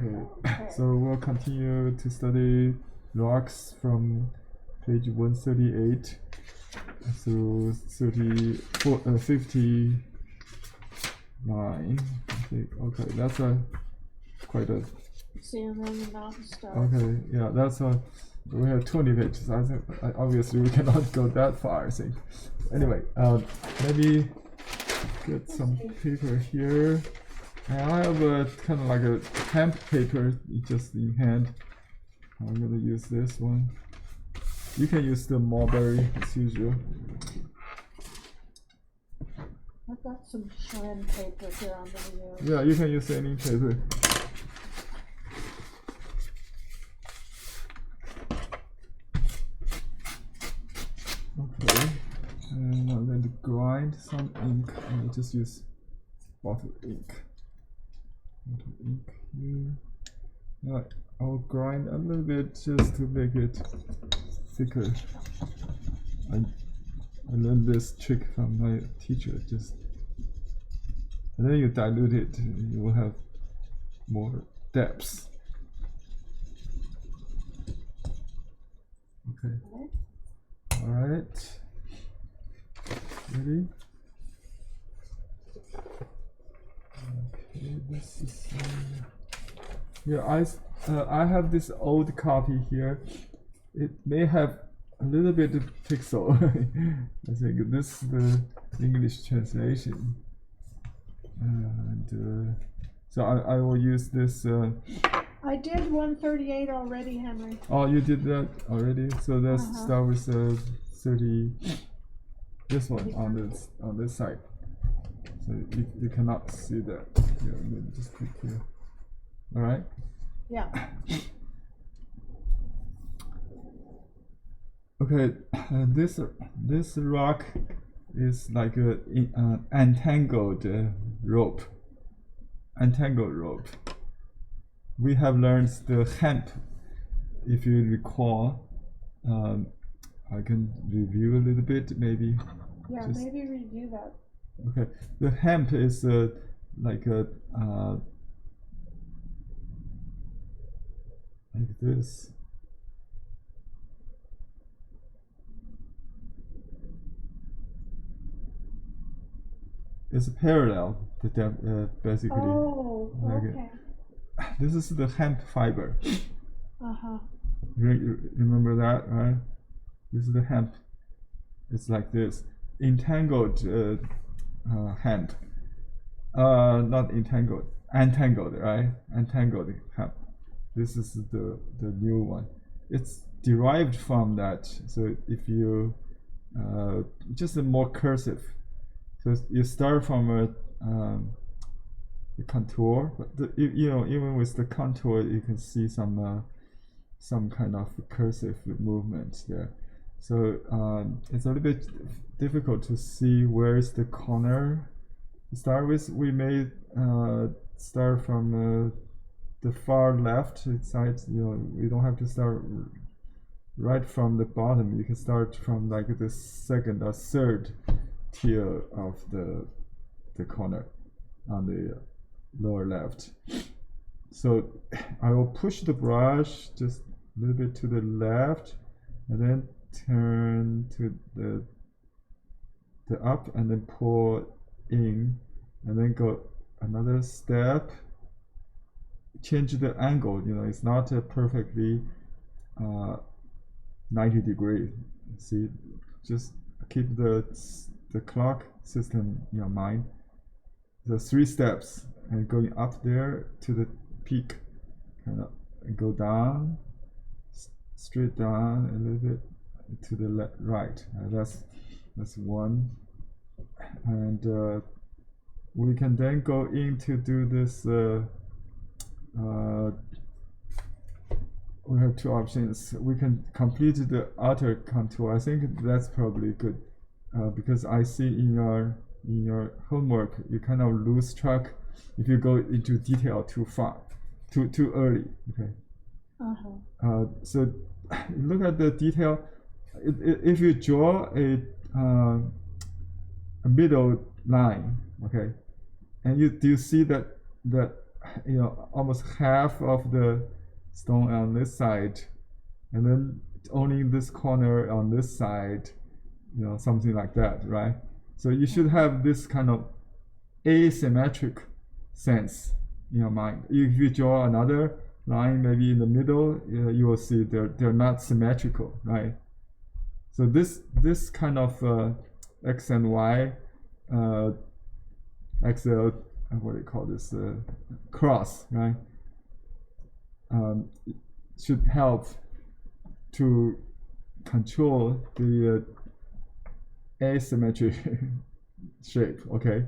Okay, so we'll continue to study rocks from page 138 through 59. Okay, that's quite a. Sand on the mountain stuff. Okay, yeah, we have 20 pages. I think obviously we cannot go that far, I think. Anyway, let me get some paper here. And I have a kind of like a hemp paper just in hand. I'm gonna use this one. You can use the mulberry as usual. I've got some shred paper here I'm gonna use. Yeah, you can use any paper. Okay, and I'm going to grind some ink. And I just use bottle ink. Bottle ink here. Now I'll grind a little bit just to make it thicker. I learned this trick from my teacher. And then you dilute it, you will have more depth. Okay. All right. Ready? Okay, this is. Yeah, I have this old copy here. It may have a little bit of pixel. I think this is the English translation. And so I will use this. I did 138 already, Henry. Oh, you did that already? So let's start with 30. This one on this side. So you cannot see that. Here, let me just click here. All right. Yeah. Okay, this rock is like an entangled rope. Entangled rope. We have learned the hemp. If you recall, I can review a little bit, maybe. Yeah, maybe review that. Okay, the hemp is like this. It's parallel to basically. Oh, okay. This is the hemp fiber. Uh-huh. Remember that, right? This is the hemp. It's like this. Entangled hemp. Not entangled. Entangled, right? Entangled hemp. This is the new one. It's derived from that. So if you just a more cursive. So you start from the contour, but even with the contour, you can see some kind of cursive movement there. So it's a little bit difficult to see where is the corner. To start with, we may start from the far left side. We don't have to start right from the bottom. You can start from like the second or third tier of the corner on the lower left. So I will push the brush just a little bit to the left and then turn to the up and then pull in and then go another step, change the angle. It's not a perfectly 90 degree. See, just keep the clock system in your mind. The 3 steps and going up there to the peak, kind of go down, straight down a little bit to the right. That's one, and we can then go in to do this. We have 2 options. We can complete the outer contour. I think that's probably good. Because I see in your homework you kind of lose track if you go into detail too far, too early. Okay. So look at the detail. If you draw a middle line, okay, and do you see that almost half of the stone on this side, and then only this corner on this side, something like that, right? So you should have this kind of asymmetric sense in your mind. If you draw another line maybe in the middle, you will see they're not symmetrical, right? So this kind of x and y, XL, what do you call this, cross, right? Should help to control the asymmetry shape. Okay,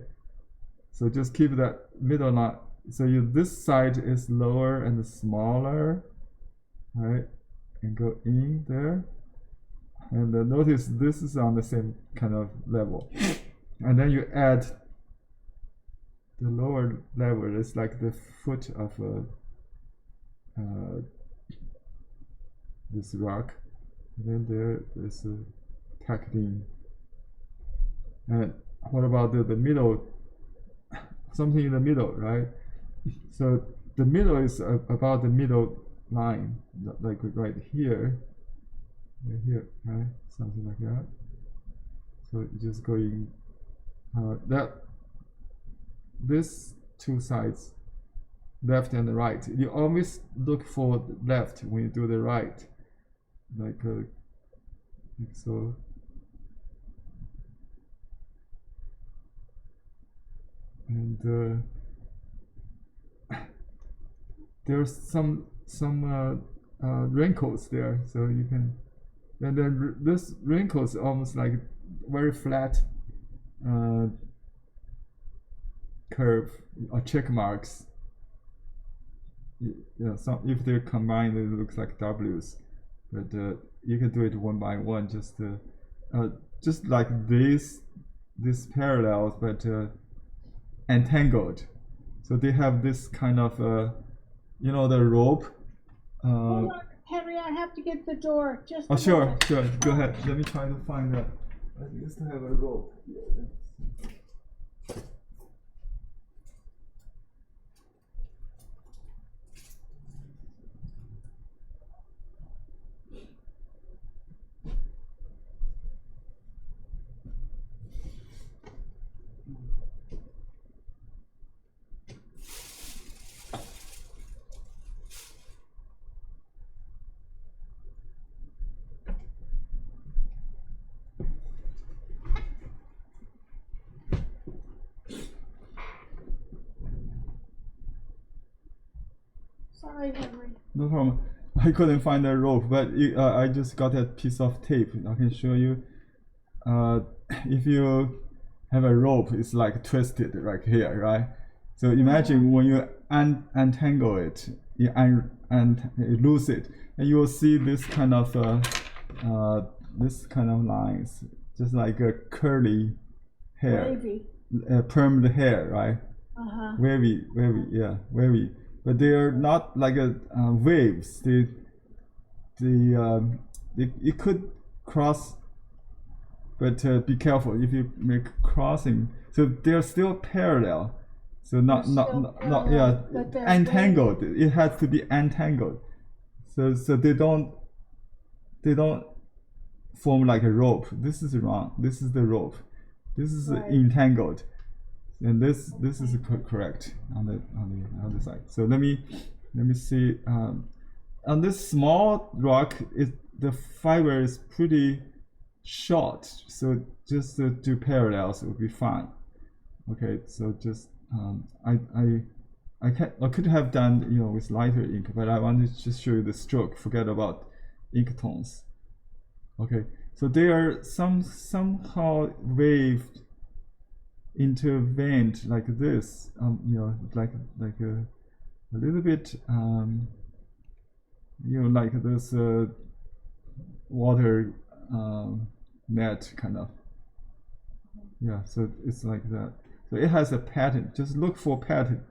so just keep that middle line. So this side is lower and smaller, right? And go in there, and notice this is on the same kind of level, and then you add the lower level. It's like the foot of this rock, and then there is a tacked in. And what about the middle? Something in the middle, right? So the middle is about the middle line, like right here, right? Something like that. So just going this two sides, left and right. You always look for the left when you do the right, like so. And there's some wrinkles there, so you can. And then this wrinkles almost like very flat curve or check marks. Some if they're combined, it looks like W's, but you can do it one by one, just like these parallels, but entangled. So they have this kind of the rope. Hold on, Henry, I have to get the door. Just Oh, sure, moment. sure. Go ahead. Let me try to find I used to have a rope. Sorry, Henry. No problem. I couldn't find a rope, but I just got a piece of tape. I can show you. If you have a rope, it's like twisted right here, right? So imagine when you untangle it, and loose it, and you will see this kind of lines, just like a curly hair, Wavy. permed hair, right? Wavy, yeah, wavy. But they are not like waves. It could cross, but be careful if you make crossing. So they're still parallel. So not yeah, entangled. It has to be entangled. So they don't form like a rope. This is wrong. This is the rope. This is entangled. And this is correct on the other side. So let me see. On this small rock, the fiber is pretty short, so just do parallels will be fine. Okay, so just I could have done with lighter ink, but I wanted to just show you the stroke. Forget about ink tones. Okay, so they are somehow waved, intervened like this, like a little bit, like this water net kind of. Yeah, so it's like that. So it has a pattern. Just look for pattern.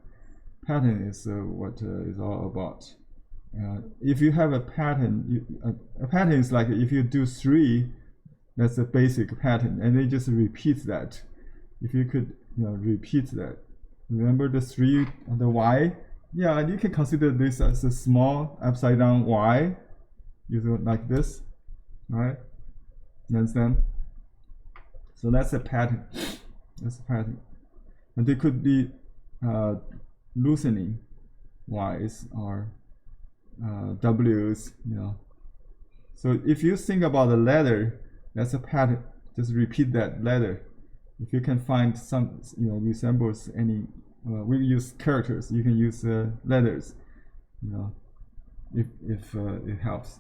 Pattern is what is all about. If you have a pattern, a pattern is like if you do 3, that's a basic pattern, and they just repeat that. If you could repeat that, remember the 3, the Y Yeah, and you can consider this as a small upside down Y. You do it like this, right? You understand? So that's a pattern. That's a pattern. And they could be loosening Y's or W's, you know. So if you think about the letter, that's a pattern. Just repeat that letter. If you can find some, you know, resembles any, we use characters. You can use letters, you know, if it helps.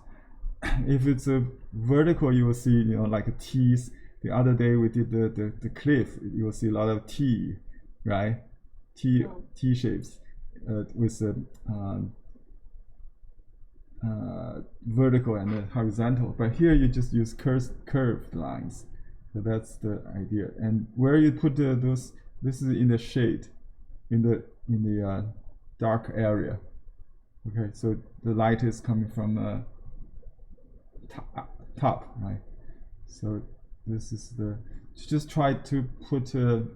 If it's a vertical, you will see, you know, like T's. The other day we did the cliff. You will see a lot of T, right? T shapes with vertical and horizontal. But here you just use curved lines. So that's the idea. And where you put those, this is in the shade, in the dark area. Okay, so the light is coming from top, right? So this is the. Just try to put. You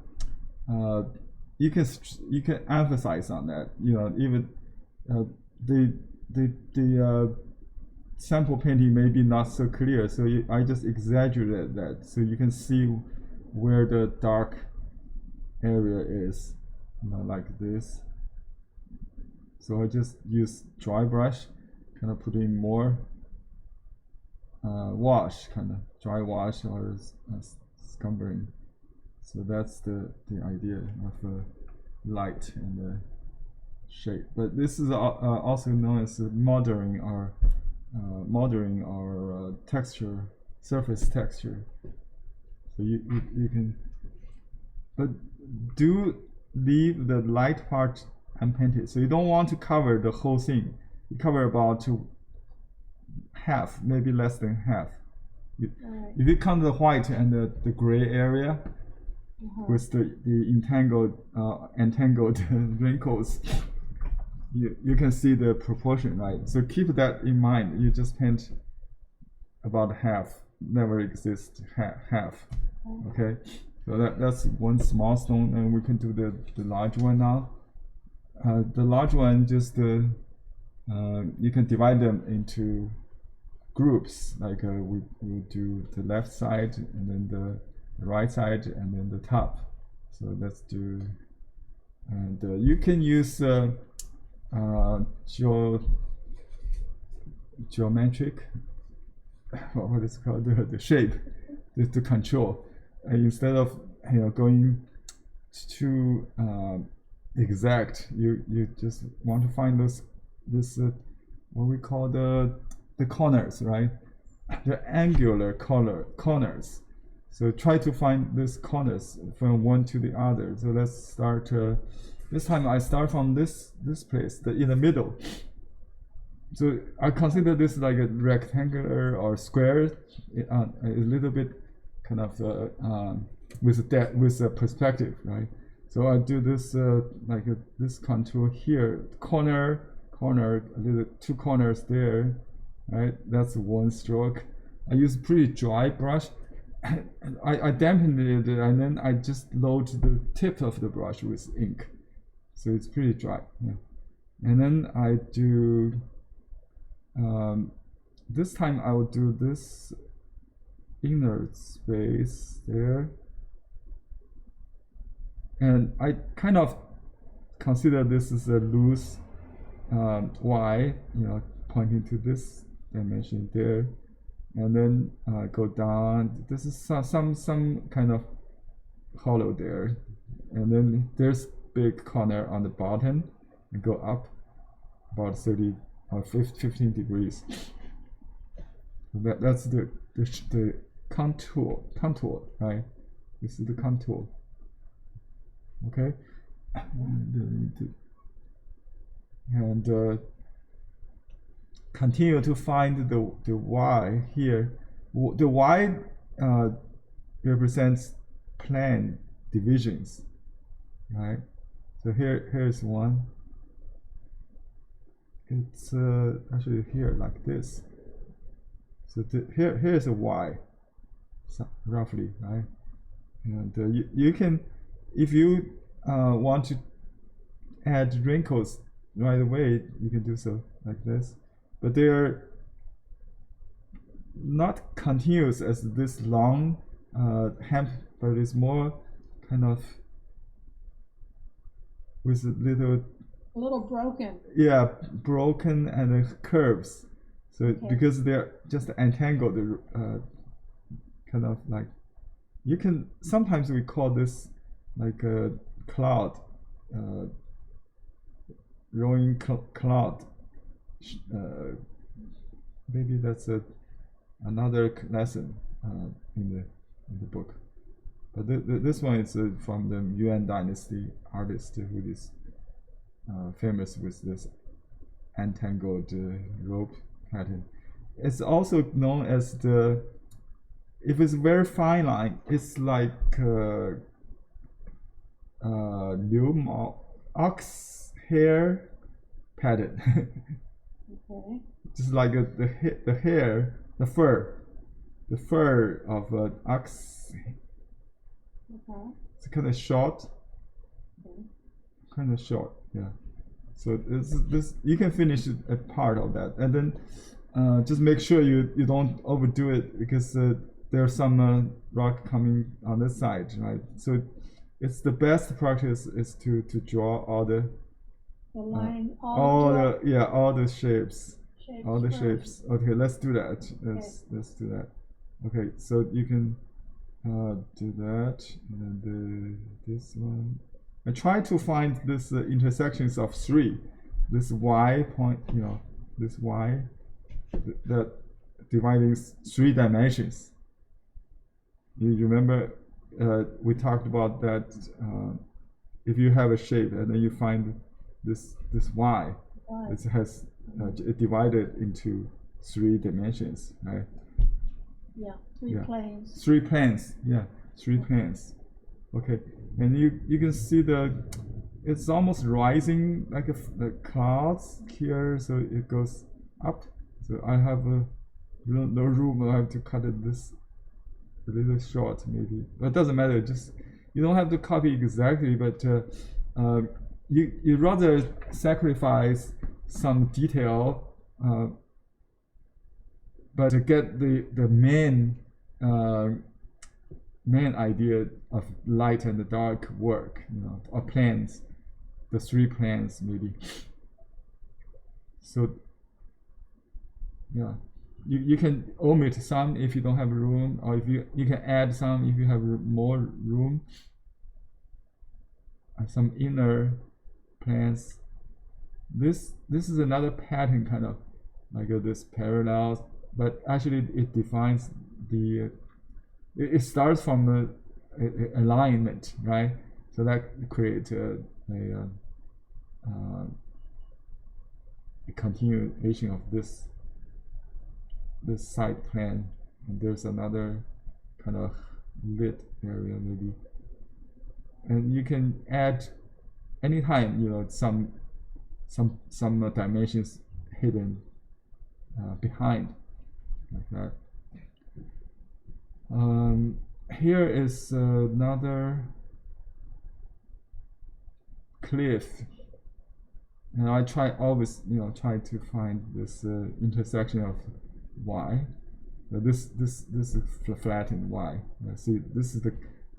can emphasize on that. You know, even the sample painting may be not so clear, so I just exaggerated that so you can see where the dark area is, you know, like this. So I just use dry brush, kind of put in more wash, kind of dry wash or scumbering. So that's the idea of light and shape. But this is also known as modeling or texture, surface texture. So you can, but do leave the light part unpainted. So you don't want to cover the whole thing. You cover about half, maybe less than half. If you count the white and the gray area with the entangled wrinkles, you can see the proportion, right? So keep that in mind. You just paint about half, never exists half. Okay, so that's one small stone, and we can do the large one now. The large one, just you can divide them into groups. Like we do the left side, and then the right side, and then the top. So let's do, and you can use geometric, what is called the shape to control. Instead of, you know, going too exact, you just want to find this what we call the corners, right? The angular corners. So try to find these corners from one to the other. So let's start. This time I start from this place, in the middle. So I consider this like a rectangular or square, a little bit kind of with a perspective, right? So I do this like this contour here, corner, a little two corners there, right? That's one stroke. I use pretty dry brush. I dampened it, and then I just load the tip of the brush with ink. So it's pretty dry, yeah. And then I do, this time I will do this inner space there. And I kind of consider this as a loose Y, you know, pointing to this dimension there. And then go down. This is some kind of hollow there. And then there's big corner on the bottom and go up about 30 or 15 degrees. That's the contour, right? This is the contour. Okay, and continue to find the Y here. The Y represents plane divisions, right? So here's one. It's actually here like this. So here's a Y, so roughly, right? And you can, if you want to add wrinkles, right away, you can do so like this, but they are not continuous as this long hemp, but it's more kind of with a little broken. yeah, broken and curves. So Okay. because they're just entangled, kind of like you can sometimes we call this like a cloud, rolling cloud. Maybe that's another lesson in the book. But this one is from the Yuan Dynasty artist who is famous with this entangled rope pattern. It's also known as the, if it's very fine line, it's like ox hair pattern. Okay. Just like the hair, the fur of an ox. Okay. It's kind of short. Okay. Kind of short, yeah. So this you can finish a part of that, and then just make sure you don't overdo it because there's some rock coming on this side, right? So it's the best practice is to draw all the line, all the shapes. All the first. shapes. Okay, let's do that. Let's do that. Okay, so you can do that, and this one. I try to find this intersections of three. This y point, this y that dividing three dimensions. You remember we talked about that. If you have a shape and then you find this y, it has divided into three dimensions, right? Yeah, three planes. Three planes, yeah, three planes. Okay, and you can see it's almost rising like the clouds here, so it goes up. So I have no room. I have to cut it this a little short, maybe, but it doesn't matter. Just you don't have to copy exactly, but you rather sacrifice some detail, but to get the main idea of light and dark work, or plans, the three plans maybe. So yeah, you can omit some if you don't have room, or if you can add some if you have more room. Some inner plans. This is another pattern, kind of like this parallels, but actually it defines the. It starts from the alignment, right? So that creates a continuation of this side plan, and there's another kind of lit area maybe, and you can add anytime some dimensions hidden behind, like that. Here is another cliff, and I try to find this intersection of y. This is flattened y. See, this is the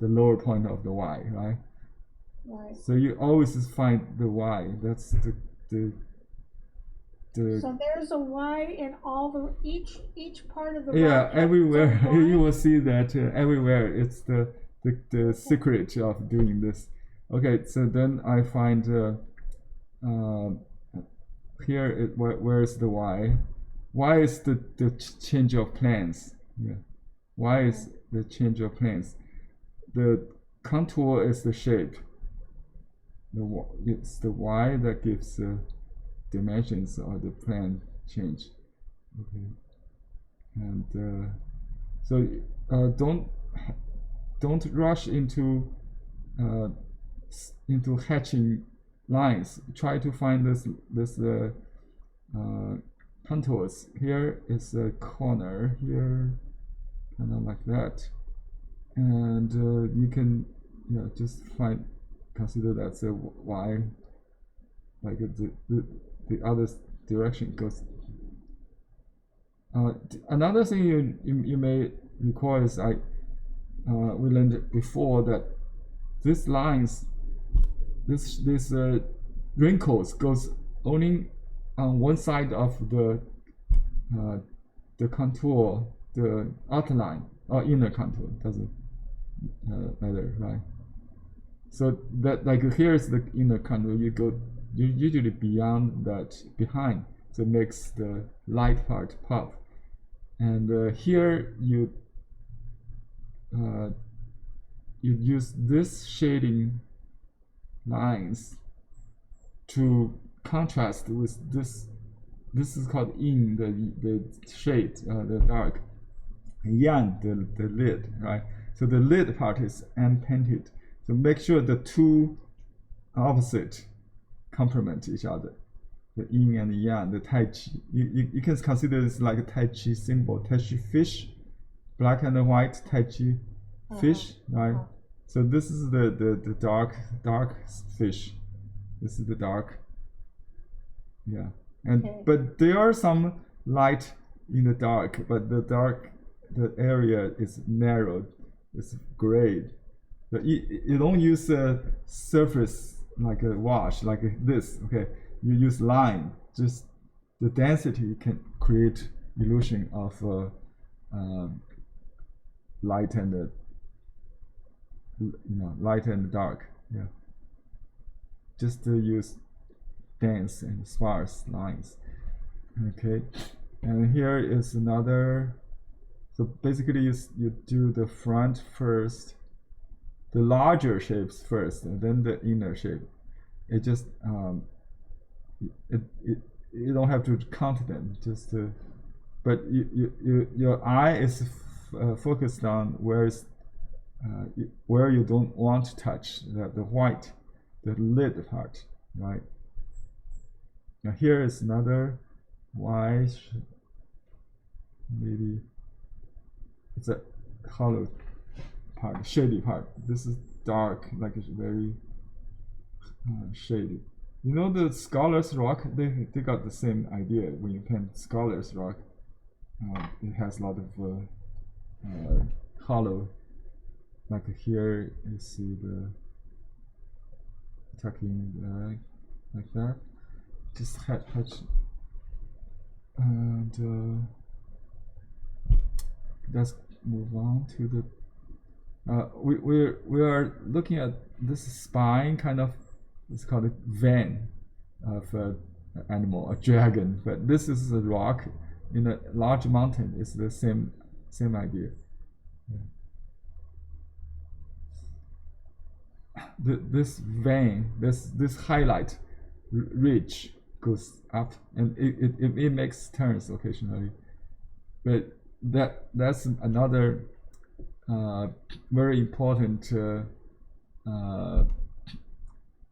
lower point of the y, right? Right. So you always find the y. That's the So there's a Y in all the each part of the yeah, everywhere you will see that everywhere. It's the secret of doing this. Okay, so then I find here where is the Y? Y is the change of plans. Yeah, Y is the change of plans. The contour is the shape. It's the Y that gives dimensions or the plan change. Okay, and so don't rush into hatching lines. Try to find this contours. Here is a corner here, kind of like that, and you can just consider that's a Y. like the other direction goes. Another thing you may recall is we learned before that these lines, this wrinkles goes only on one side of the contour, the outline or inner contour, doesn't matter, right? So that like here's the inner contour, you usually beyond that, behind, so it makes the light part pop. And here you use this shading lines to contrast with this. This is called yin, the shade, the dark, yang, the lid, right? So the lid part is unpainted. So make sure the two opposite complement each other. The yin and the yang, the tai chi. You can consider this like a tai chi symbol, tai chi fish, black and white tai chi fish, right? So this is the dark fish. This is the dark, yeah. And but there are some light in the dark, but the area is narrowed, it's gray. But you don't use a surface like a wash like this, okay? You use line. Just the density can create illusion of light and light and dark. Yeah. Just to use dense and sparse lines. Okay, and here is another. So basically, you do the front first, the larger shapes first, and then the inner shape. It just you don't have to count them, just to, but your eye is focused on where you don't want to touch the white, the lid part, right? Now here is another white, maybe it's a hollow part, shady part. This is dark, like it's very shady. You know the Scholar's Rock, they got the same idea. When you paint Scholar's Rock, it has a lot of hollow. Like here, you see the tucking like that. Just hatch, and let's move on to the. We are looking at this spine, kind of. It's called a vein of an animal, a dragon. But this is a rock in a large mountain. It's the same idea. This vein, this highlight ridge goes up, and it makes turns occasionally. But that's another very important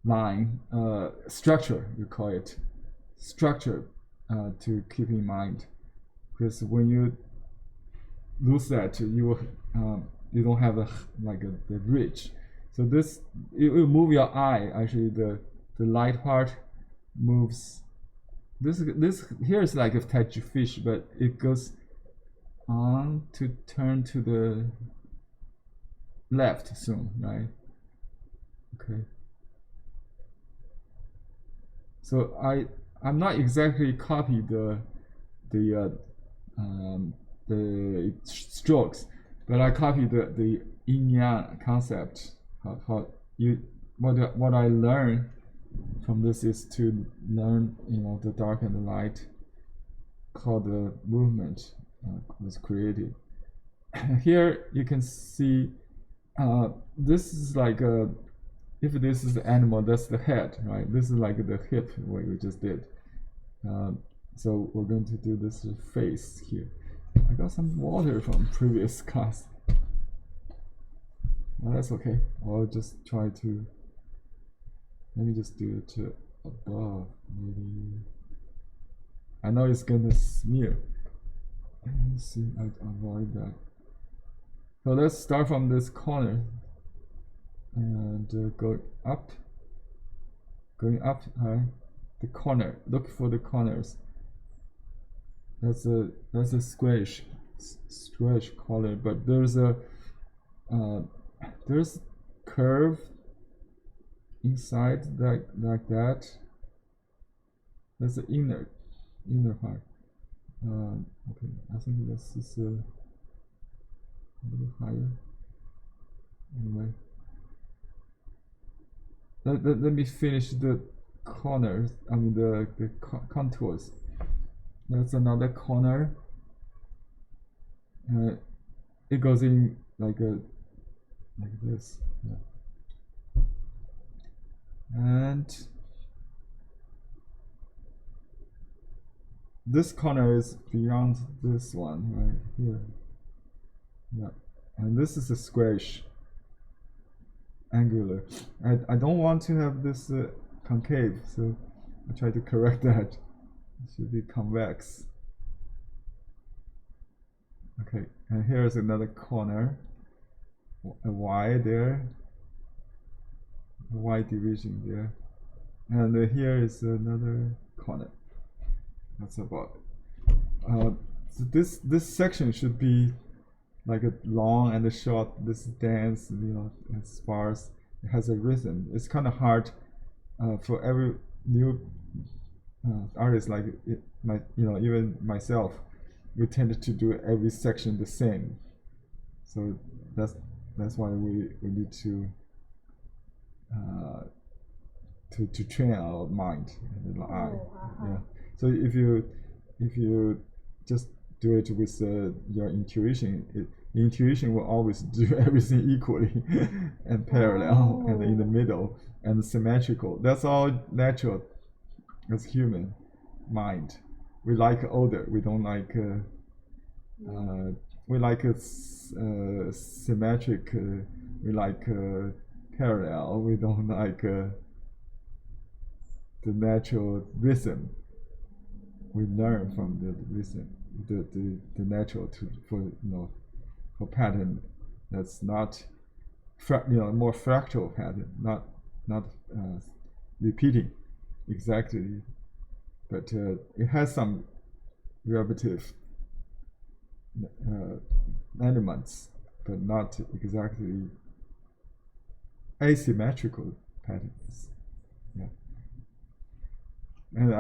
line, structure, you call it, structure, to keep in mind, because when you lose that, you don't have the ridge. So this, it will move your eye. Actually, the light part moves. This here is like a tai chi fish, but it goes on to turn to the left soon, right? Okay. So I'm not exactly copy the strokes, but I copy the yin yang concept. What I learned from this is to learn the dark and the light, how the movement was created. Here you can see this is like a, if this is the animal, that's the head, right? This is like the hip, what we just did. So we're going to do this face here. I got some water from previous class. Well, that's okay. I'll just try to, let me just do it to above, maybe. I know it's gonna smear. Let's see, I avoid that. So let's start from this corner and going up, right? the corner. Look for the corners. That's a squarish color, but there's curve inside like that. That's the inner part. Okay, I think this is a little higher. Anyway, let me finish the corners. I mean the contours. That's another corner. It goes in like this. Yeah. And this corner is beyond this one right here. Yeah, and this is a squarish angular. I don't want to have this concave, so I try to correct that. It should be convex. Okay, and here's another corner, a Y there, a Y division there, and here is another corner. That's about it. So this section should be like a long and a short. This dense, and sparse. It has a rhythm. It's kind of hard for every new artist like even myself. We tend to do every section the same. So that's why we need to train our mind and the eye. Yeah. So if you just do it with your intuition, intuition will always do everything equally and parallel and in the middle and symmetrical. That's all natural as human mind. We like order. We don't like. We like symmetric. We like parallel. We don't like the natural rhythm. We learn from the rhythm, the natural for pattern that's not more fractal pattern, not repeating exactly, but it has some repetitive elements, but not exactly asymmetrical patterns. Yeah, and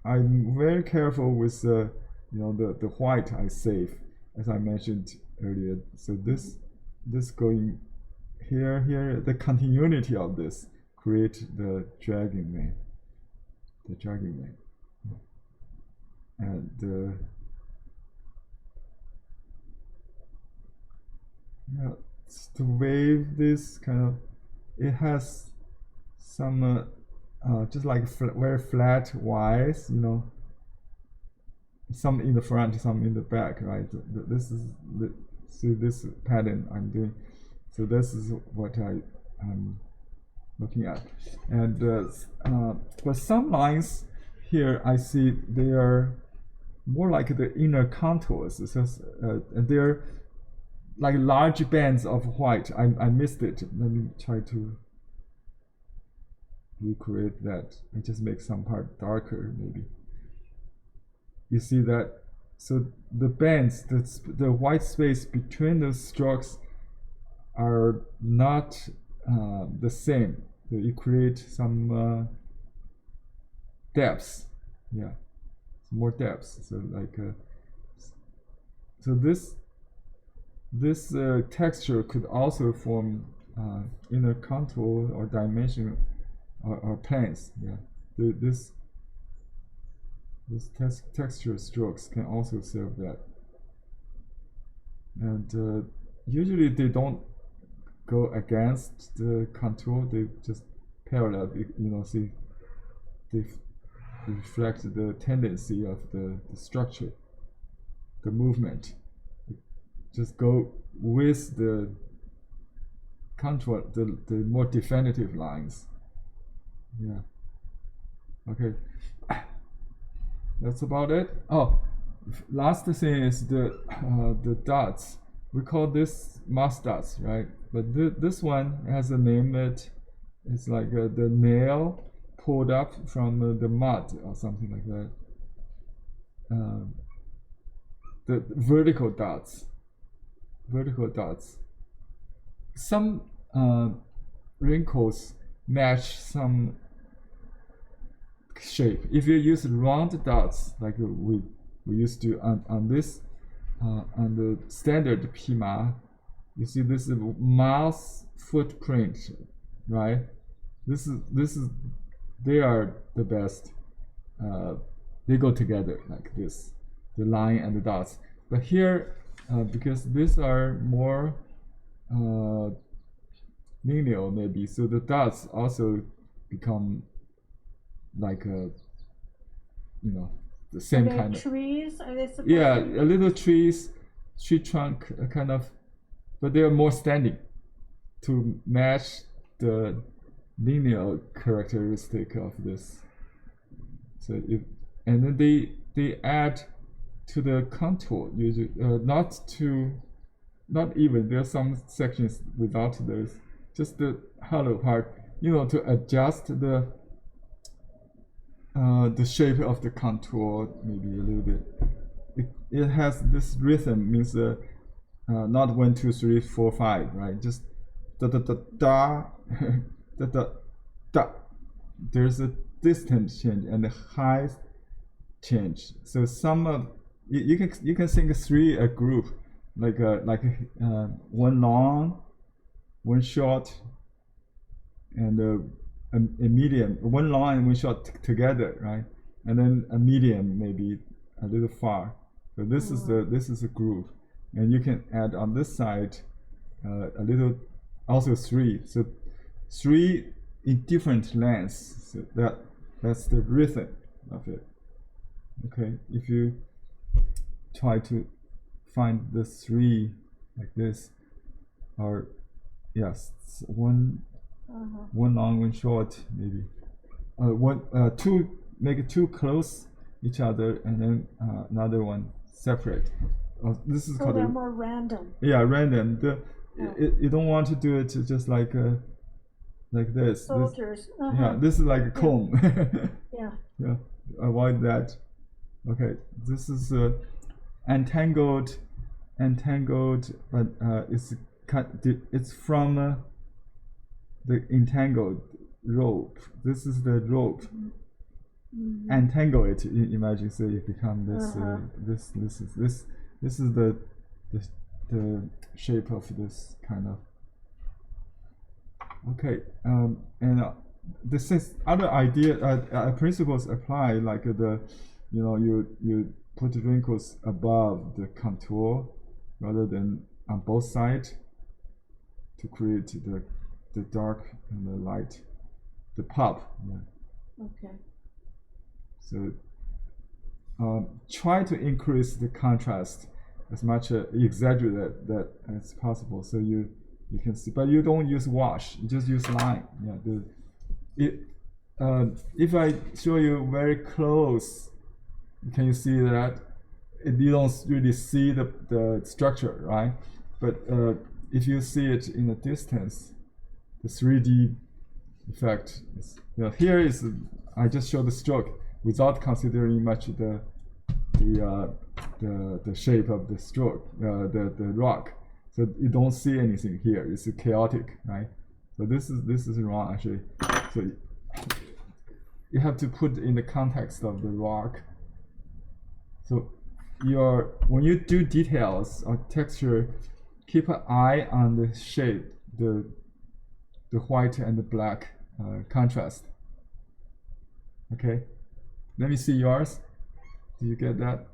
I'm very careful with the white I save, as I mentioned earlier. So this going here, the continuity of this create the dragging mane. And to wave this kind of, it has some just like very flat Y's, some in the front, some in the back, right? This is this pattern I'm doing. So this is what I'm looking at, and for some lines here, I see they are more like the inner contours. And they're like large bands of white. I missed it. Let me try to recreate that and just make some part darker maybe. You see that? So the bands, the white space between the strokes are not the same. So you create some depths. Yeah, some more depths. So like so this texture could also form inner contour or dimension or planes. Yeah, this texture strokes can also serve that. And usually they don't go against the contour, they just parallel. See, they reflect the tendency of the structure, the movement. Just go with the contour, the more definitive lines. Yeah. Okay. That's about it. Oh, last thing is the dots. We call this mouse dots, right? But this one has a name. It's like the nail pulled up from the mud or something like that. The vertical dots. Some wrinkles match some shape. If you use round dots like we used to on this on the standard PMA, you see this is mouse footprint, right? This is they are the best. They go together like this, the line and the dots. But here, because these are more linear maybe, so the dots also become like a, the same kind of trees. Are they supposed yeah, to be? a little tree trunk kind of, but they are more standing to match the linear characteristic of this. So if and then they add to the contour usually not even, there are some sections without those, just the hollow part, to adjust the shape of the contour maybe a little bit. It has this rhythm, means not 1 2 3 4 5, right? Just da da da da da da da. There's a distance change and a high change. So some of you can think three a group, like one long, one short, and a medium. One long and one short together, right? And then a medium maybe a little far. So this is a group, and you can add on this side a little, also three. So three in different lengths. So that's the rhythm of it. Okay, if you try to find the three like this, or yes, one long, one short, maybe two, make it two close each other, and then another one separate. This is so called they're more random. Yeah, random. You don't want to do it just like this. Soldiers. Yeah, this is like a comb. Yeah. Yeah, avoid that. Okay, this is entangled, but it's from the entangled rope. This is the rope. Mm-hmm. Entangle it. Imagine, so it become this. This is the shape of this kind of. Okay, and this is other idea principles apply, like you put wrinkles above the contour rather than on both sides to create the dark and the light, the pop. Yeah. Okay. So try to increase the contrast as much, exaggerate that as possible, so you can see, but you don't use wash, you just use line. Yeah. If I show you very close, can you see that you don't really see the structure, right? But if you see it in the distance, the 3D effect is, here is, I just show the stroke without considering much the shape of the stroke, the rock. So you don't see anything here. It's chaotic, right? So this is wrong actually. So you have to put in the context of the rock. So when you do details or texture, keep an eye on the shape, the white and the black contrast. Okay, let me see yours. Do you get that?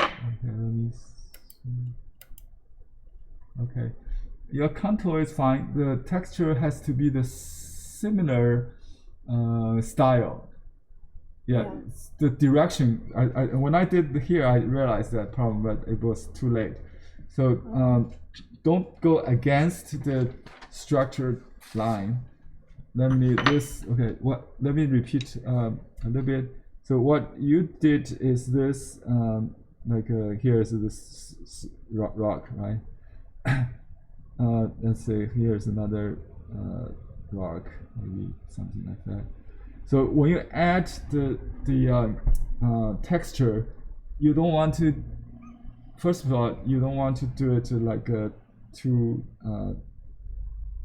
Okay, let me see. Okay, your contour is fine. The texture has to be the similar style. Yeah, the direction. When I did here, I realized that problem, but it was too late. So don't go against the structured line. Let me repeat a little bit. So what you did is this, here is this rock, right? Let's say here's another rock, maybe something like that. So when you add the texture, you don't want to. First of all, you don't want to do it like too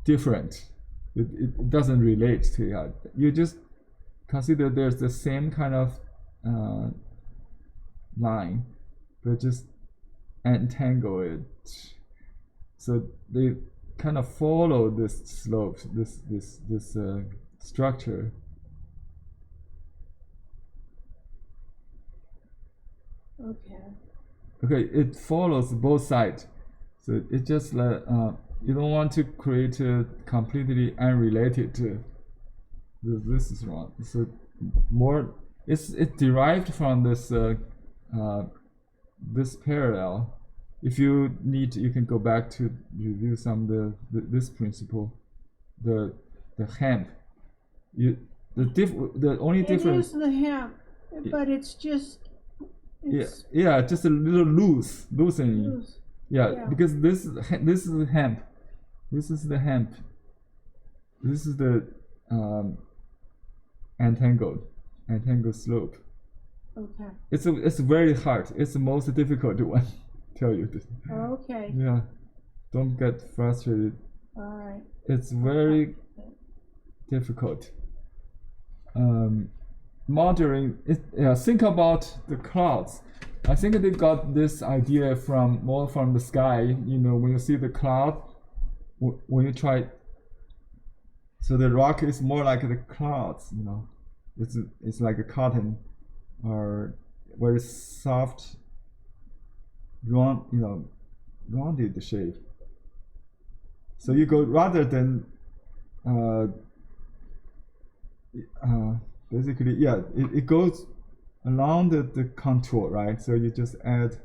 different. It doesn't relate to it. You just consider there's the same kind of line, but just entangle it. So they kind of follow this slope, this structure. Okay, it follows both sides. So it just you don't want to create a completely unrelated. This is wrong. So more, it's derived from this this parallel. If you need, you can go back to review some of this principle. The hemp. The only difference. It is the hemp, but it's just. Yeah, just a little loosening. Loose. Yeah, because this is the hemp. This is the hemp. This is the entangled slope. Okay. It's very hard. It's the most difficult one. Tell you this. Okay. Yeah, don't get frustrated. All right. It's very difficult. Modeling it. Yeah, think about the clouds. I think they got this idea more from the sky. You know, when you see the cloud, when you try. So the rock is more like the clouds. You know, it's like a cotton, or very soft, rounded shape. So you go rather than basically, yeah, it goes along the contour, right? So you just add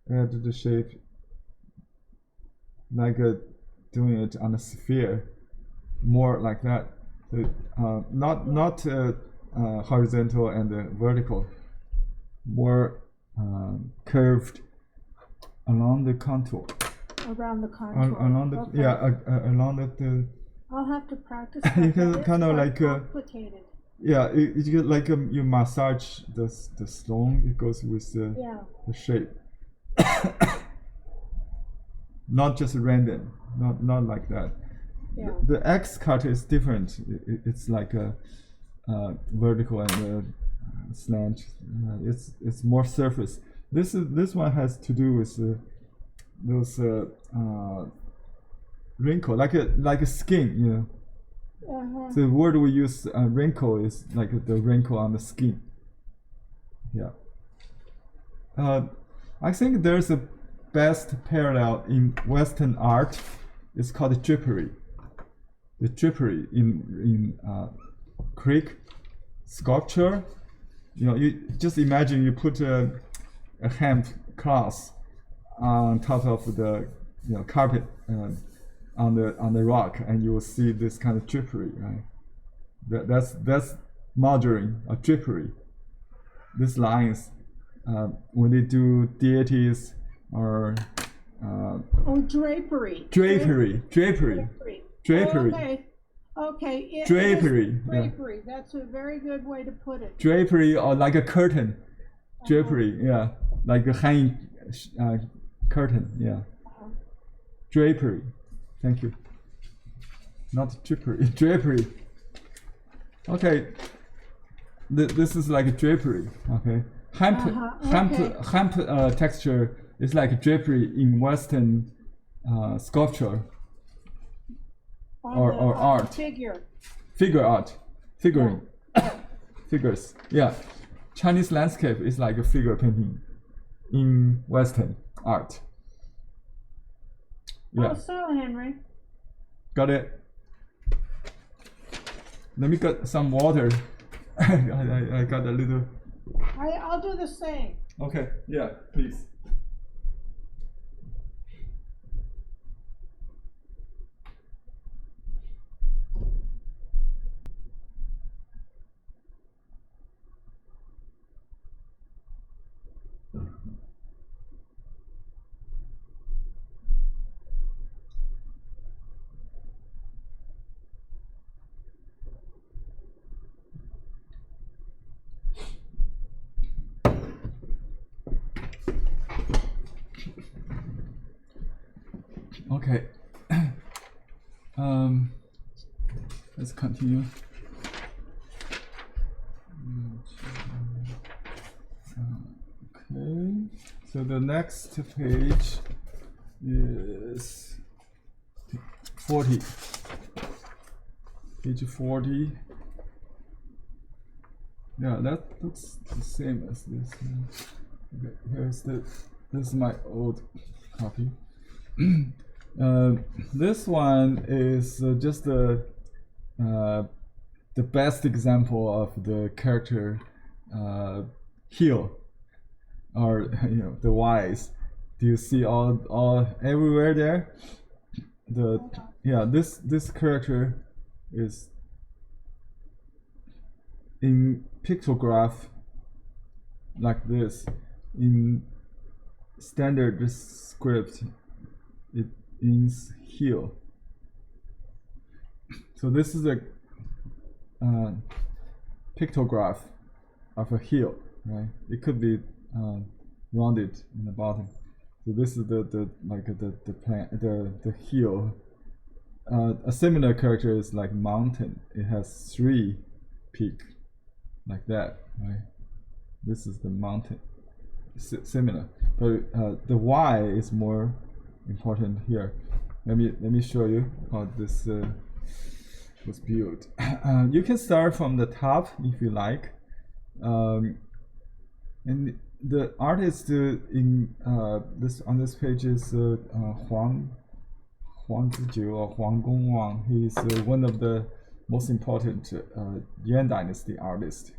the shape like doing it on a sphere, more like that. So not horizontal and vertical, more curved along the contour. Around the contour. Along the along the. I'll have to practice. You can kind of like complicated. Yeah, it get like you massage the stone. It goes with the shape. Not just random. Not like that. Yeah. The X cut is different. It's like a vertical and slant. It's more surface. This one has to do with those wrinkle, like a skin, you know. So the word we use, wrinkle, is like the wrinkle on the skin. Yeah. I think there's a best parallel in Western art. It's called drapery. The drapery in Greek sculpture. You know, you just imagine you put a hemp cloth on top of the carpet on the rock, and you will see this kind of drapery, right? That's modeling a drapery. These lines, when they do deities or drapery. Drapery. Okay. Drapery. Drapery. That's a very good way to put it. Drapery, or like a curtain. Drapery, yeah, like a hanging curtain, yeah. Drapery. Thank you. Not drapery. Drapery. Okay. This is like a drapery. Okay. Hemp texture is like a drapery in Western sculpture or art. Figure art. Figuring. Yeah. Figures. Yeah. Chinese landscape is like a figure painting in Western art. Yeah. Oh, so Henry. Got it. Let me get some water. I got a little. I'll do the same. Okay. Yeah. Please. Okay. Let's continue. Okay. So the next page is 40. Page 40. Yeah, that looks the same as this. Okay, this is my old copy. This one is just the best example of the character heel, or the Y's. Do you see all everywhere there? This character is in pictograph like this. In standard script, it means heel. So this is a pictograph of a heel, right? It could be rounded in the bottom. So this is the heel. A similar character is like mountain. It has 3 peaks, like that, right? This is the mountain. Similar, but the Y is more important here. Let me show you how this was built. You can start from the top if you like, and the artist in on this page is Huang Zijiu or Huang Gongwang. He's one of the most important Yuan Dynasty artists.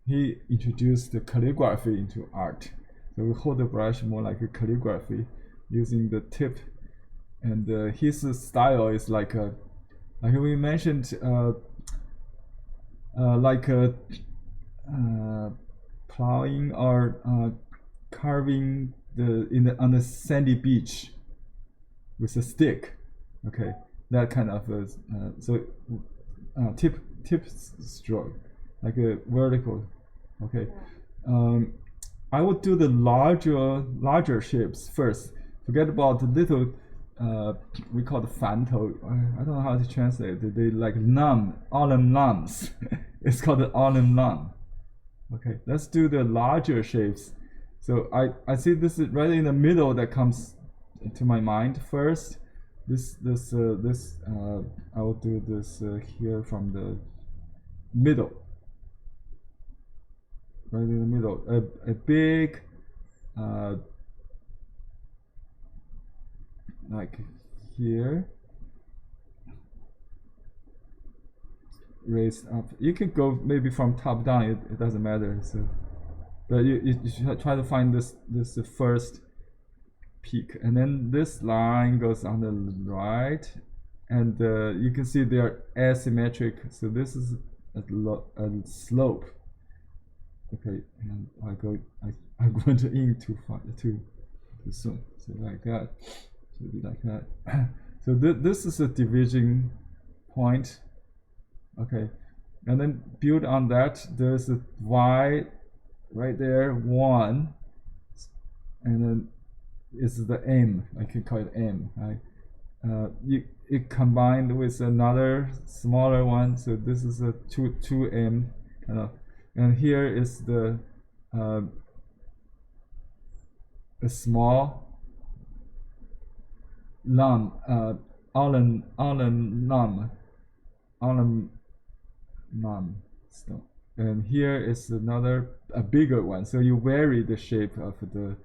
He introduced the calligraphy into art. So we hold the brush more like a calligraphy, using the tip, and his style is like we mentioned, like plowing or carving on the sandy beach with a stick. Okay, that kind of tip stroke, like a vertical. Okay, I would do the larger shapes first. Forget about the little we call the fantou. I don't know how to translate it. They like autumn lambs. It's called the autumn lamb. Okay, let's do the larger shapes. So I see this is right in the middle that comes to my mind first. This I will do this here from the middle. Right in the middle, a big, like here, raised up. You can go maybe from top down. It doesn't matter. So, but you should try to find this first peak, and then this line goes on the right, and you can see they are asymmetric. So this is a slope. Okay, and I'm going to in too soon. So like that, so be like that. So this is a division point. Okay, and then build on that. There's a Y right there, 1, and then it's the M. I can call it M. Right? It combined with another smaller one. So this is a 2M kind of. And here is the a small lam, alum stone. And here is a bigger one. So you vary the shape of the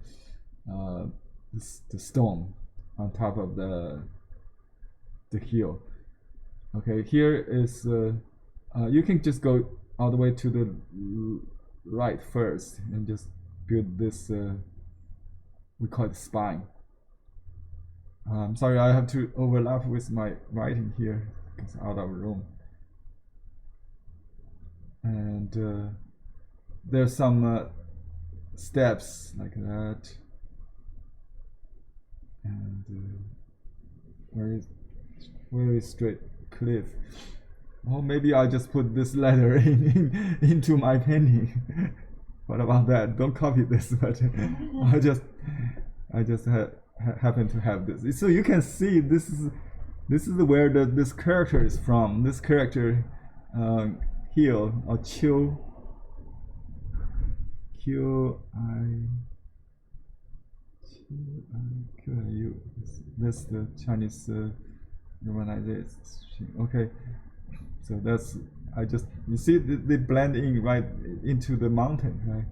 stone on top of the heel. Okay, here is you can just go all the way to the right first and just build this we call it spine. Sorry, I have to overlap with my writing here because out of room. And there's some steps like that, and very straight cliff. Oh, maybe I'll just put this letter into my painting. What about that? Don't copy this, but I just happen to have this. So you can see this is where this character is from. This character here, or QIU. That's the Chinese romanization. Okay, so that's you see they blend in right into the mountain, right?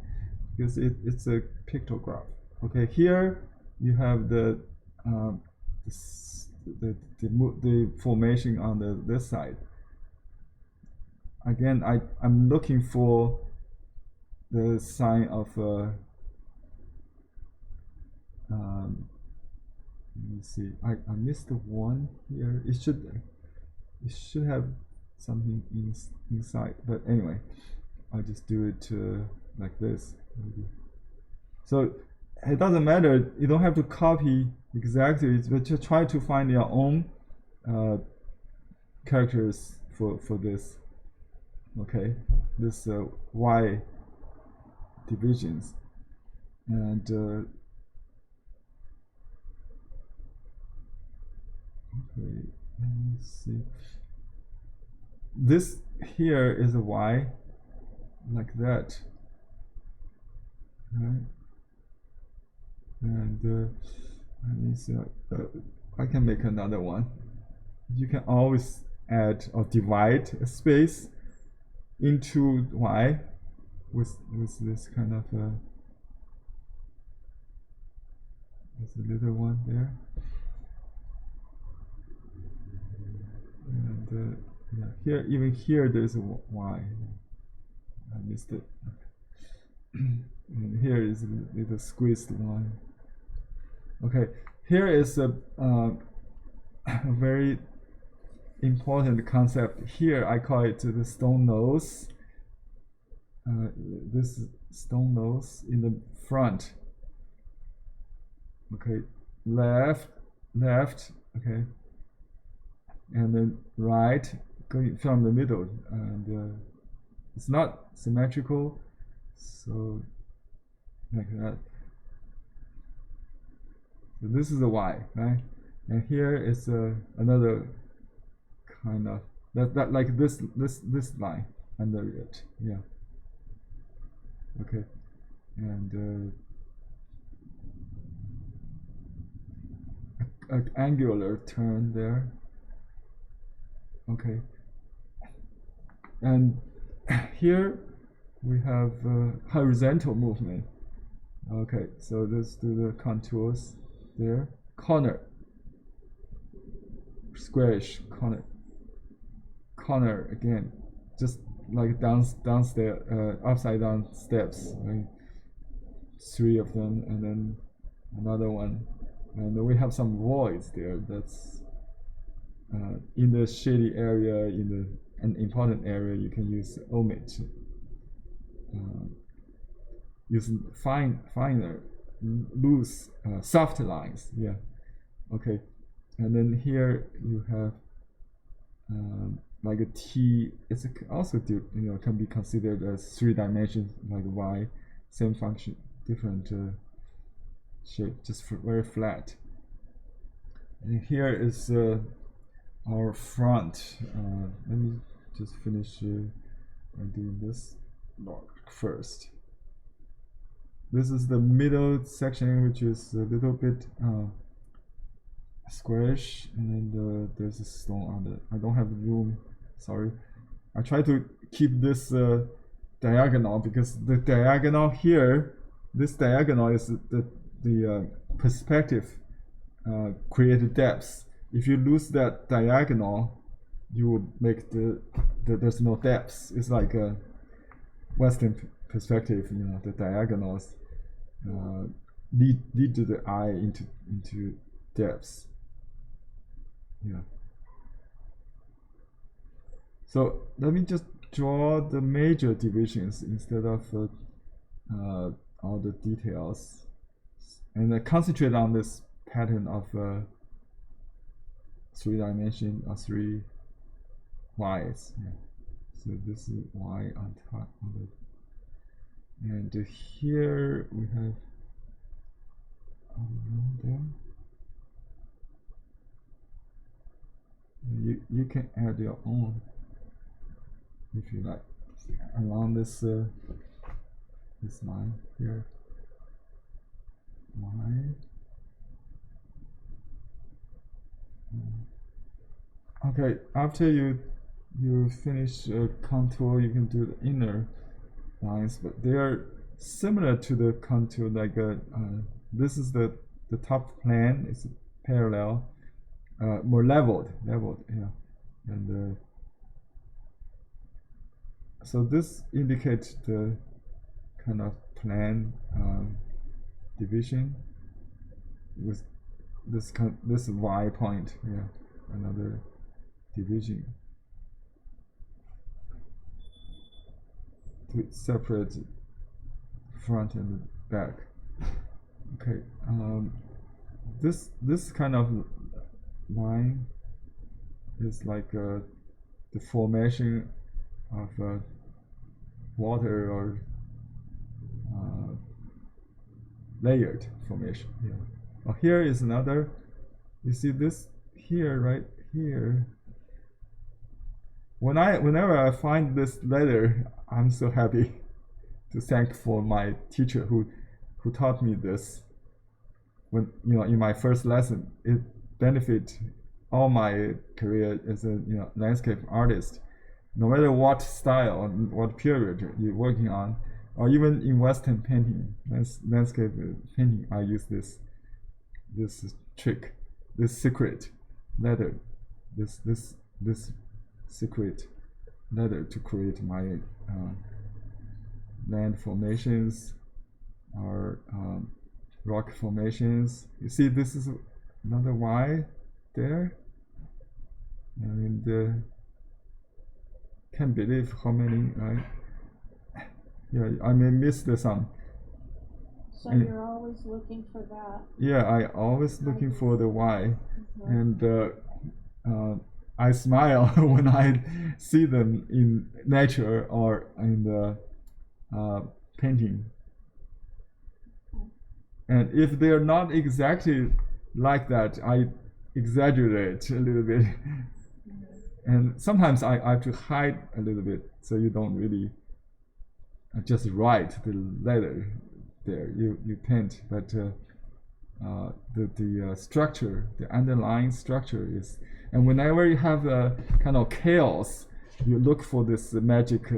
Because it's a pictograph. Okay, here you have the formation on this side. Again, I'm looking for the sign of let me see. I missed one here. It should have something inside. But anyway, I'll just do it like this. Maybe. So it doesn't matter. You don't have to copy exactly, but just try to find your own characters for this. Okay, this Y divisions, and okay, let me see. This here is a Y, like that, right? And let me see. I can make another one. You can always add or divide a space into Y with this kind of there's a little one there, and yeah, even here there's a Y. I missed it. And here is a little squeezed one. Okay, here is a very important concept. Here I call it the stone nose. This stone nose in the front. Okay, left, okay, and then right, going from the middle, and it's not symmetrical, so like that. So this is a Y, right? And here is another kind of that like this line under it, yeah. Okay, and an angular turn there. Okay, and here we have horizontal movement. Okay, so let's do the contours there. Corner, squarish corner again, just like downstairs, upside down steps, right? 3 of them, and then another one, and we have some voids there. That's in the shady area, in an important area, you can use omit. Using finer, loose, soft lines. Yeah. Okay. And then here you have like a T. It's also can be considered as 3 dimensions, like Y, same function, different shape, just very flat. And here is our front. Let me just finish doing this first. This is the middle section, which is a little bit squarish, and there's a stone on it. I don't have room, sorry. I try to keep this diagonal, because the diagonal here, this diagonal is the perspective created depth. If you lose that diagonal, you would make there's no depth. It's like a Western perspective, the diagonals lead to the eye into depths. Yeah. So let me just draw the major divisions instead of all the details, and I concentrate on this pattern of 3 dimension or 3 Y's. Yeah. So this is Y on top of it, and here we have there. You can add your own if you like along this this line here. Y. Okay, after you finish contour, you can do the inner lines, but they are similar to the contour. Like this is the top plane is parallel, more leveled, yeah, and so this indicates the kind of plane division with this Y point, yeah, another division to separate front and back. Okay, this kind of line is like the formation of water or layered formation. Yeah. Oh, here is another. You see this here, right here. Whenever I find this letter, I'm so happy to thank for my teacher who taught me this. When in my first lesson, it benefit all my career as a landscape artist. No matter what style, what period you're working on, or even in Western painting, landscape painting, I use this trick, this secret letter, this secret letter to create my land formations or rock formations. You see, this is another Y there, and can't believe how many, right? Yeah, I may miss some. So you're always looking for that. Yeah, I always looking for the Y, and I smile when I see them in nature or in the painting. And if they're not exactly like that, I exaggerate a little bit. And sometimes I have to hide a little bit so you don't really just write the letter there. You paint, but the structure, the underlying structure is. And whenever you have a kind of chaos, you look for this magic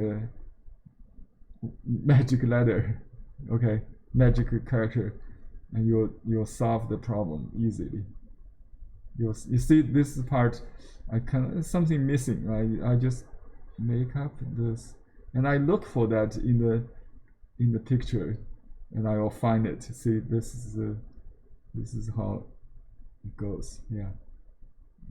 letter, okay, magic character, and you'll solve the problem easily. You see this part. Something missing, right? I just make up this, and I look for that in the picture, and I will find it. See, this is how it goes. Yeah,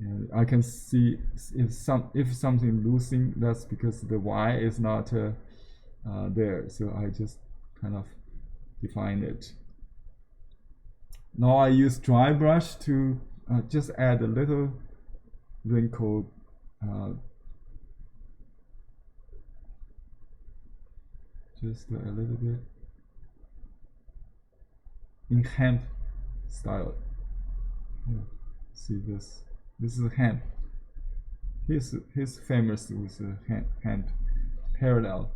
and I can see if something losing, that's because the Y is not there. So I just kind of define it. Now I use dry brush to just add a little wrinkled just a little bit in hand style. Yeah. See this is a hand. He's famous with hand parallel.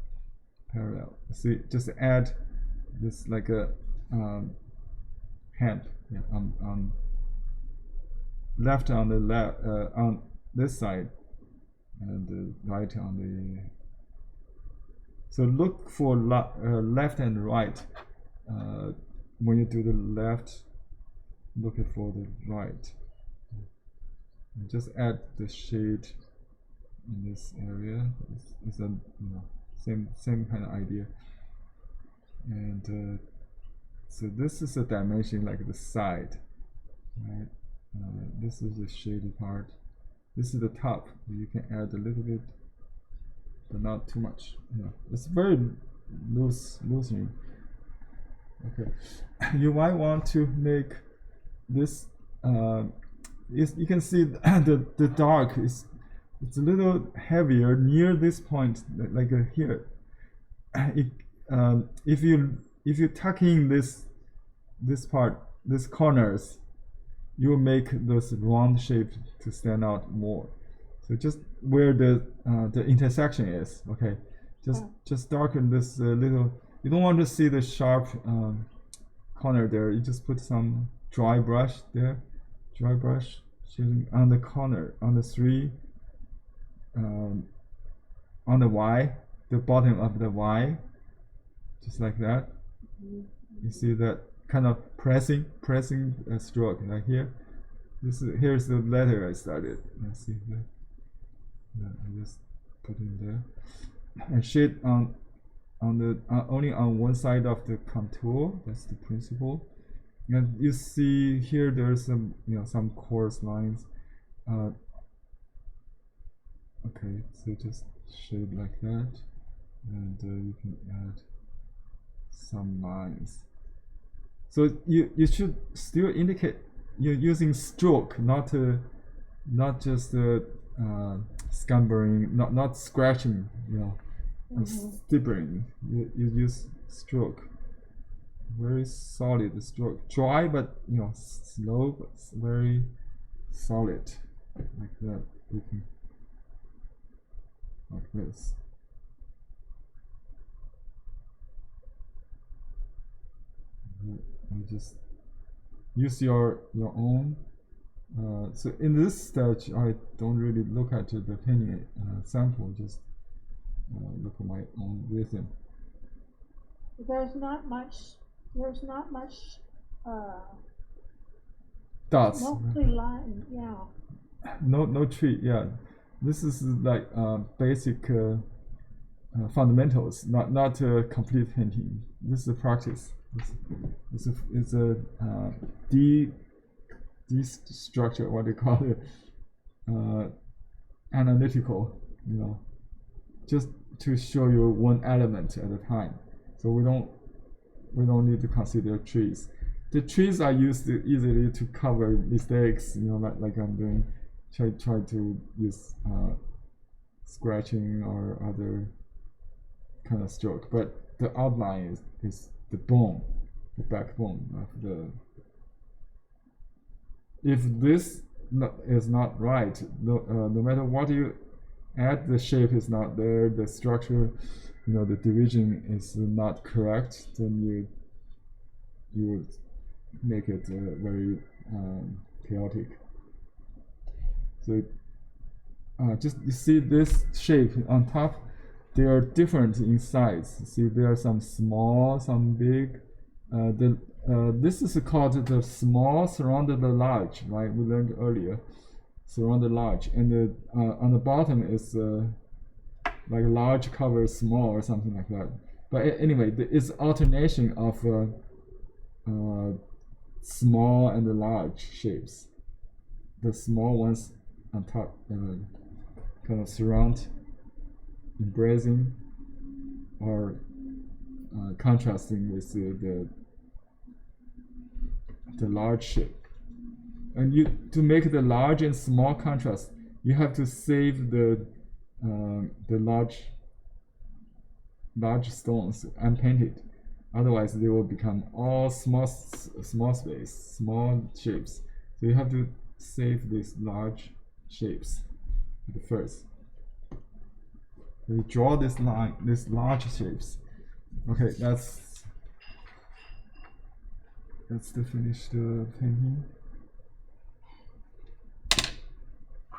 See, just add this like a hand, yeah, on left on the left on this side, and right on the. So look for left and right. When you do the left, look for the right. And just add the shade in this area. It's a same kind of idea. And so this is a dimension like the side, right? This is the shady part. This is the top. You can add a little bit, but not too much. It's very loosening. Okay, you might want to make this. You can see the dark is it's a little heavier near this point, like here. If you tuck in this part, these corners, you will make those round shapes to stand out more. So just where the intersection is, okay. Just darken this little. You don't want to see the sharp corner there. You just put some dry brush there, dry brush shading on the corner, on the three, on the Y, the bottom of the Y, just like that. You see that kind of pressing stroke right here. Here's the letter I started. Let's see that. Yeah, I just put in there. And shade on the only on one side of the contour. That's the principle. And you see here there's some some coarse lines. Okay, so just shade like that, and you can add some lines. So you should still indicate you're using stroke, not just scumbering, not scratching, stippling. You use stroke, very solid stroke, dry but slow but very solid, like that. You can like this. And just use your own. So in this stage, I don't really look at the painting sample. Just look at my own rhythm. There's not much. Dots. Mostly line, yeah. No tree. Yeah, this is like basic fundamentals, not complete painting. This is a practice. It's a D structure, what they call it, analytical, just to show you one element at a time. So we don't need to consider trees. The trees are used easily to cover mistakes, like I'm doing. Try to use scratching or other kind of stroke, but the outline is the bone, the backbone of the. If this is not right, no matter what you add, the shape is not there, the structure, the division is not correct, then you would make it very chaotic. So just you see this shape on top, they are different in size. See, there are some small, some big. This is called the small surrounded the large, right? We learned earlier, surrounded large, and on the bottom is like large covers small or something like that. But anyway, it's alternation of small and large shapes. The small ones on top kind of surround, embracing, or contrasting with the large shape. And to make the large and small contrast, you have to save the large stones unpainted. Otherwise, they will become all small space, small shapes. So you have to save these large shapes at first. So you draw this line, these large shapes. Okay, that's the finished painting.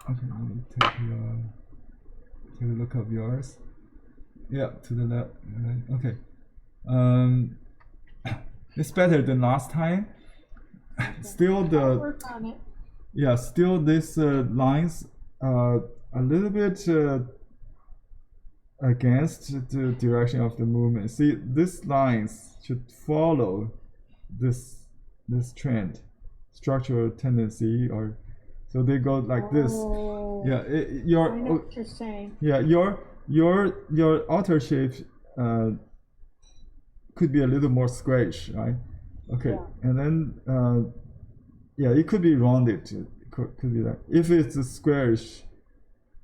Okay, let me take a look of yours. Yeah, to the left. Okay. It's better than last time. Still I'll work on it. Yeah, still these lines are a little bit against the direction of the movement. See, these lines should follow this trend, structural tendency, or so they go like this. Yeah, I know what you're saying. Yeah, your outer shape could be a little more squarish, right? Okay, yeah. And then yeah, it could be rounded. It could be that. If it's a squarish,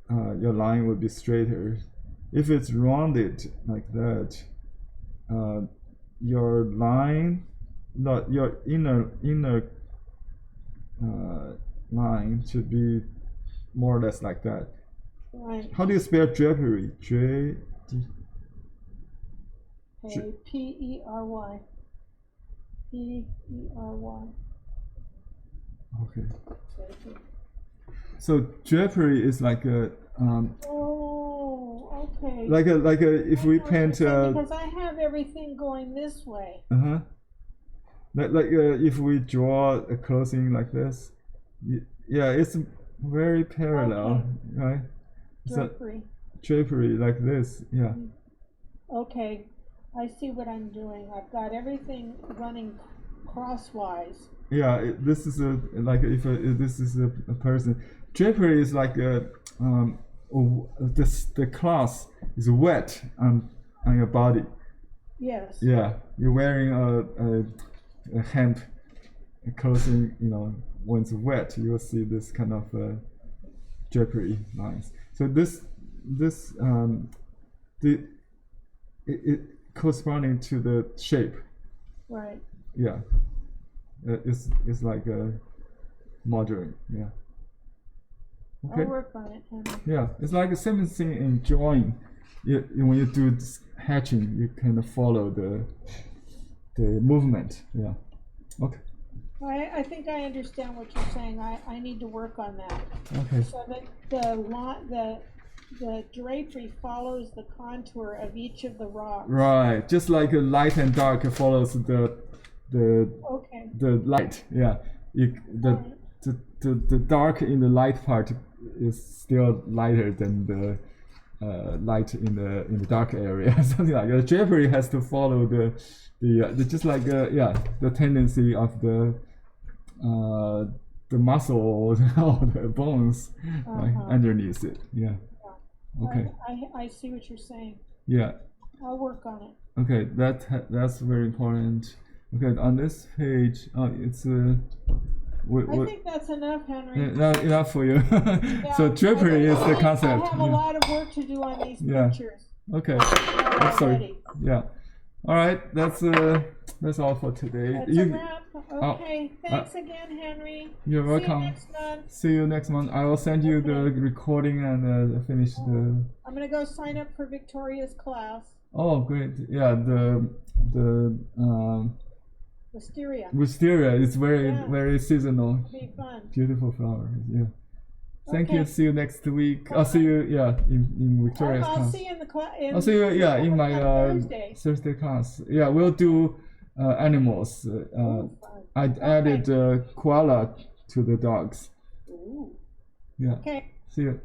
your line would be straighter. If it's rounded like that, your line, not your inner line should be more or less like that. Right. How do you spell drapery? P-E-R-Y. P-E-R-Y. Okay. So drapery is like a oh, okay. like a if we paint because I have everything going this way. Like if we draw a clothing like this, yeah, it's very parallel, right? Drapery. Drapery like this, yeah. Okay, I see what I'm doing. I've got everything running crosswise. Yeah, this is like if this is a person. Drapery is like the cloth is wet on your body. Yes. Yeah, you're wearing a hemp clothing. You know, when it's wet, you will see this kind of drapery lines. So it corresponding to the shape. Right. Yeah. It's like a modern, yeah. Okay. I'll work on it, Henry. Yeah, it's like the same thing in drawing. When you do this hatching, you kind of follow the movement. Yeah. Okay. I think I understand what you're saying. I need to work on that. Okay. So that the drapery follows the contour of each of the rocks. Right, just like a light and dark follows the light. Yeah. The dark in the light part is still lighter than the light in the dark area. Something like that. The drapery has to follow the just like the tendency of the muscles or the bones underneath it. Yeah. Okay. I see what you're saying. Yeah. I'll work on it. Okay, that's very important. Okay, on this page, it's I think that's enough, Henry. Not enough for you. Yeah, So drapery is the concept. I have a lot of work to do on these pictures. Okay. I'm sorry. Yeah. All right. That's all for today. That's a wrap. Okay. Thanks again, Henry. You're welcome. See you next month. See you next month. I will send you the recording and finish the. I'm gonna go sign up for Victoria's class. Oh, great! Yeah, the Wisteria. Wisteria is very seasonal. It'll be fun. Beautiful flowers. Yeah. Thank you. See you next week. I'll see you. Yeah, in Victoria's class. I'll see you in the class. I'll see you. Yeah, in my Thursday class. Yeah, we'll do animals. I added koala to the dogs. Ooh. Yeah. Okay. See you.